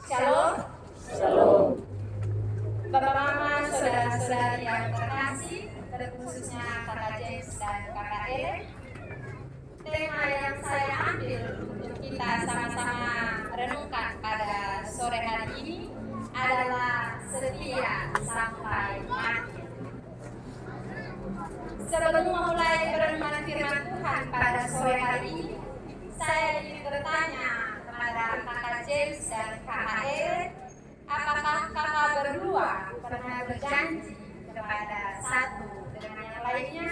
Shalom, Shalom. Bapak Mama, saudara-saudari yang terkasih, terkhususnya Kakak James dan Kakak Ellen. Tema yang saya ambil untuk kita sama-sama renungkan pada sore hari ini adalah setia sampai mati. Sebelum memulai perenungan firman Tuhan pada sore hari ini, saya ingin bertanya kepada Kakak James dan Kakak Ellen, apakah kakak berdua pernah berjanji kepada satu dengan yang lainnya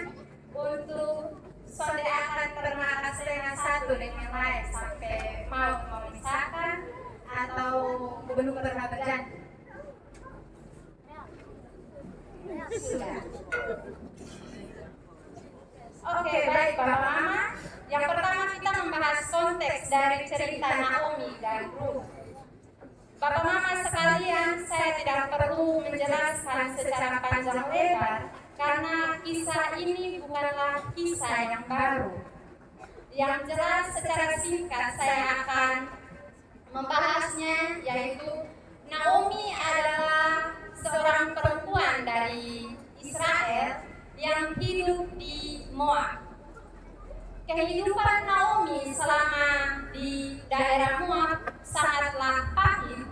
untuk sonde akan pernah dengan satu dengan yang lain sampai mau memisahkan atau belum pernah berjanji? Sudah. Oke, baik Bapak Mama. Yang pertama kita membahas konteks dari cerita Naomi dan Ruth. Bapak Mama sekalian, saya tidak perlu menjelaskan secara panjang lebar karena kisah ini bukanlah kisah yang baru. Yang jelas secara singkat saya akan membahasnya, yaitu Naomi adalah seorang perempuan dari Israel yang hidup di Moab. Kehidupan Naomi selama di daerah Moab sangatlah pahit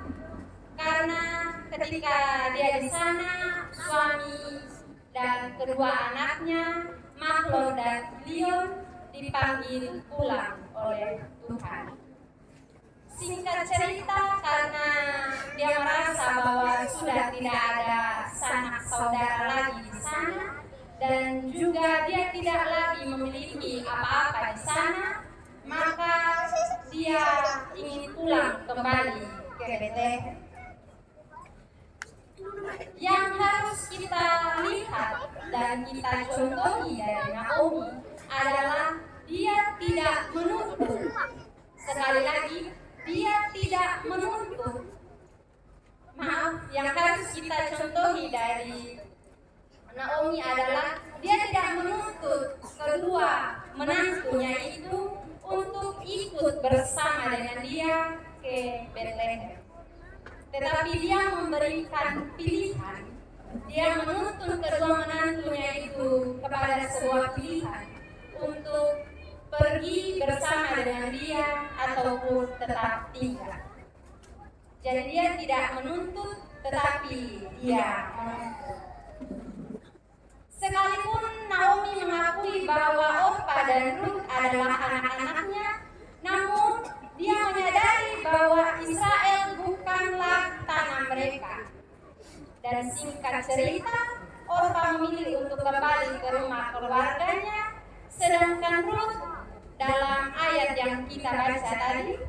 karena ketika dia di sana, suami dan kedua anaknya, Mahlon dan Kilion, dipanggil pulang oleh Tuhan. Singkat cerita, karena dia merasa bahwa sudah tidak ada sanak saudara lagi di sana, dan juga dia tidak lagi memiliki apa-apa di sana, maka dia ingin pulang kembali ke Betlehem. Yang harus kita lihat dan kita contohi dari Naomi adalah dia tidak menuntut. Sekali lagi, dia tidak menuntut. Yang harus kita contohi dari Naomi adalah dia tidak menuntut kedua menantunya itu untuk ikut bersama dengan dia ke Betlehem. Tetapi dia memberikan pilihan. Dia menuntun kedua menantunya itu kepada sebuah pilihan untuk pergi bersama dengan dia ataupun tetap tinggal. Jadi dia tidak menuntut, tetapi dia menuntut. Sekalipun Naomi mengakui bahwa Orpa dan Ruth adalah anak-anaknya, namun dia menyadari bahwa Israel bukanlah tanah mereka. Dan singkat cerita, Orpa memilih untuk kembali ke rumah keluarganya, sedangkan Ruth dalam ayat yang kita baca tadi,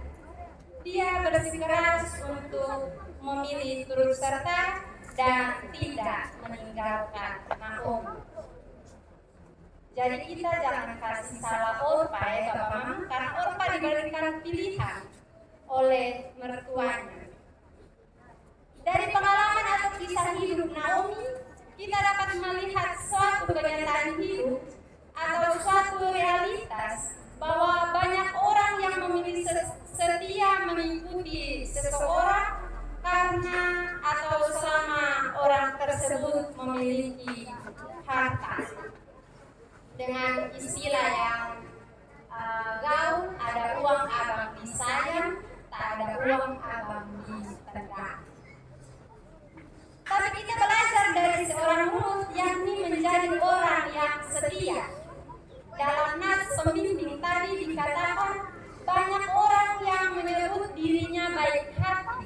dia bersikeras untuk memilih turut serta dan tidak meninggalkan Naomi. Jadi kita jangan kasih salah Orpa ya Bapak Mama, karena Orpa diberikan pilihan oleh mertuanya. Dari pengalaman atau kisah hidup Naomi, kita dapat melihat suatu kenyataan hidup atau suatu realitas bahwa banyak orang yang memilih setia mengikuti seseorang karena atau selama orang tersebut memiliki harta. Dengan istilah yang gaul, ada uang abang disayang, tak ada uang abang ditendang. Tapi kita belajar dari seorang Ruth, yakni menjadi orang yang setia. Dalam nas pembimbing tadi dikatakan banyak orang yang menyebut dirinya baik hati,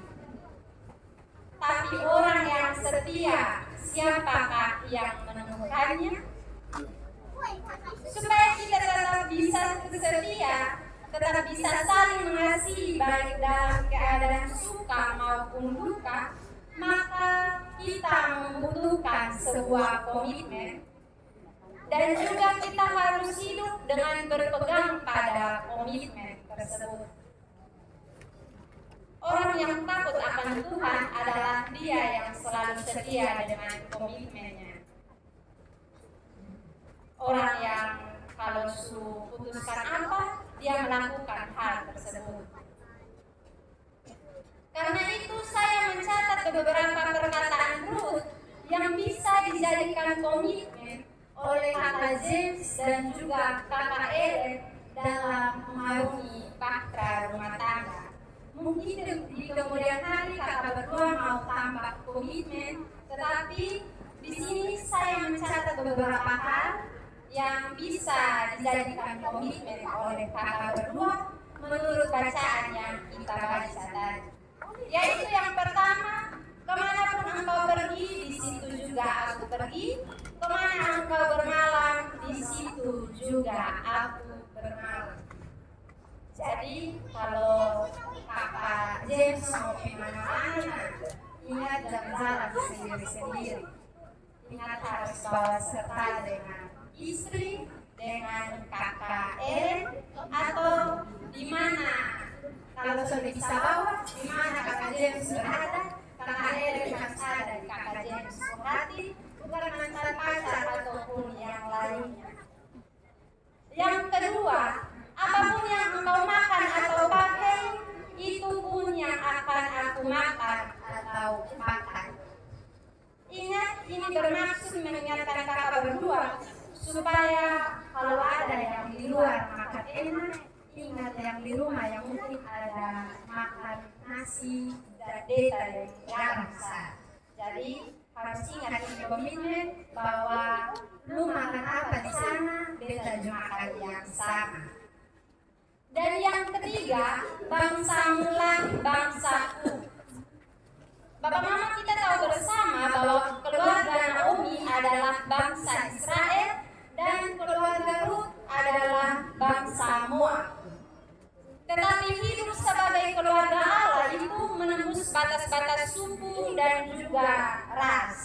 tapi orang yang setia, siapakah yang menemukannya? Supaya kita tetap bisa setia, tetap bisa saling mengasihi baik dalam keadaan suka maupun duka, maka kita membutuhkan sebuah komitmen. Dan juga kita harus hidup dengan berpegang pada komitmen tersebut. Orang yang takut akan Tuhan adalah dia yang selalu setia dengan komitmennya. Orang yang kalau suruh putuskan apa, dia melakukan hal tersebut. Karena itu beberapa perkataan Ruth yang bisa dijadikan komitmen oleh kakak James dan juga kakak Ellen dalam mengarungi bahtera rumah tangga. Mungkin di kemudian hari kakak berdua mau tambah komitmen, tetapi di sini saya mencatat beberapa hal yang bisa dijadikan komitmen oleh kakak berdua menurut bacaan yang kita baca tadi. Yaitu yang pertama, kemanapun engkau pergi, di situ juga aku pergi. Kemana engkau bermalam, di situ juga aku bermalam. Jadi kalau kakak James mau pergi mana-mana, ingat jangan jalan sendiri-sendiri. Ingat harus bawa serta dengan istri, dengan kakak Ellen, atau di mana kalau sudah bisa bawa, di mana kakak James berada, kakak Ellen harus ada di kakak James hati, bukan mantan pacar ataupun yang lainnya. Yang kedua, apapun yang engkau makan atau pakai, itu pun yang akan aku makan atau pakai. Ingat, ini bermaksud mengingatkan kakak berdua supaya kalau ada yang di luar makan enak, ingat yang di rumah yang mungkin ada makan nasi dan deta yang jarang sah. Jadi harus ingat ini komitmen bahwa lu makan apa di sana, beta juga makan yang sama. Dan yang ketiga, bangsamulah bangsaku. Bapak Mama kita tahu bersama bahwa keluarga Naomi adalah bangsa Israel dan keluarga Ruth adalah bangsa Moab. Tetapi hidup sebagai keluarga Allah itu menembus batas-batas suku dan juga ras.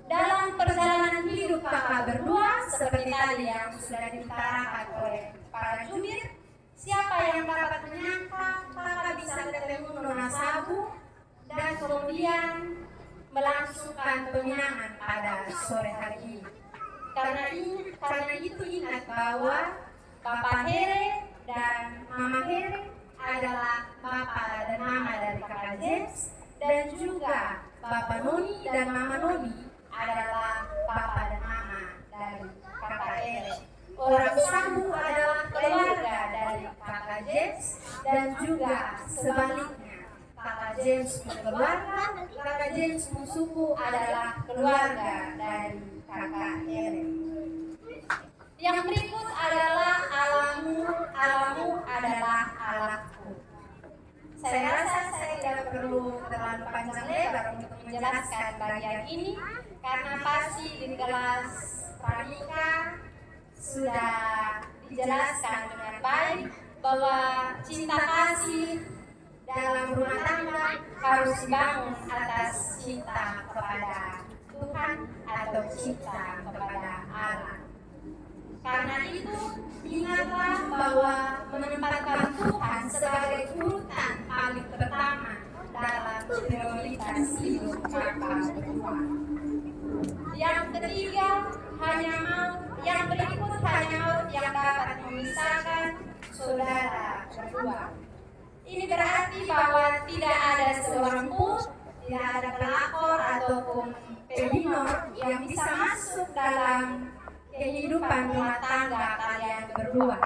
Dalam perjalanan hidup kakak berdua, seperti tadi yang sudah ditarakan oleh para jubir, siapa yang dapat menyangka kakak bisa ketemu Nona Sabu dan kemudian melangsungkan peminangan pada sore hari ini. Karena itu ingat bahwa Bapak Here dan Mama Here adalah Bapak dan Mama dari kakak James, dan juga Bapak Noni dan Mama Noni adalah Bapak dan Mama dari kakak Ellen. Orang Sabu adalah keluarga dari kakak James dan juga sebaliknya. Kakak James keluarga, kakak James suku adalah keluarga dari kakak Ellen. Yang berikut adalah alamu, alamu adalah Allahku. Saya rasa saya tidak perlu terlalu panjang lebar untuk menjelaskan bagian ini, karena pasti di kelas pranika sudah dijelaskan dengan baik bahwa cinta kasih dalam rumah tangga harus dibangun atas cinta kepada Tuhan atau cinta kepada Allah. Karena itu, ingatlah bahwa menempatkan Tuhan sebagai urutan paling pertama dalam prioritas hidup kakak berdua. Yang ketiga, hanya maut. Yang berikut hanya maut yang dapat memisahkan saudara berdua. Ini berarti bahwa tidak ada seorang pun, tidak ada pelakor ataupun pebinor yang bisa masuk dalam kehidupan rumah tangga kalian berdua.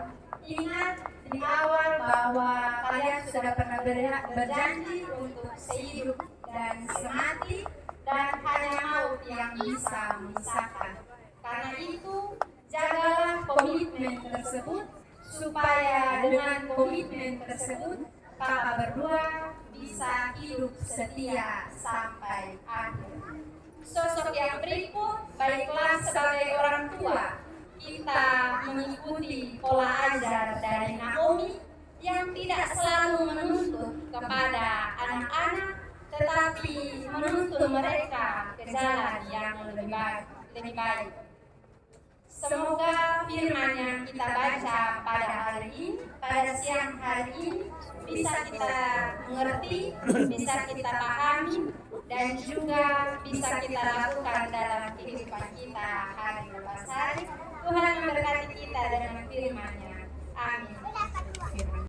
Ingat di awal bahwa kalian sudah pernah berjanji untuk sehidup dan semati, dan hanya maut yang bisa memisahkan. Karena itu, jagalah komitmen tersebut, supaya dengan komitmen tersebut kakak berdua bisa hidup setia sampai akhir. Sosok yang berikut, baiklah sebagai orang tua, kita mengikuti pola ajar dari Naomi yang tidak selalu menuntut kepada anak-anak, tetapi menuntut mereka ke jalan yang lebih baik. Semoga firman yang kita baca pada hari ini, pada siang hari ini, bisa kita mengerti, bisa kita pahami, dan juga bisa kita lakukan dalam kehidupan kita hari lepas hari. Tuhan memberkati kita dengan firman-Nya. Amin.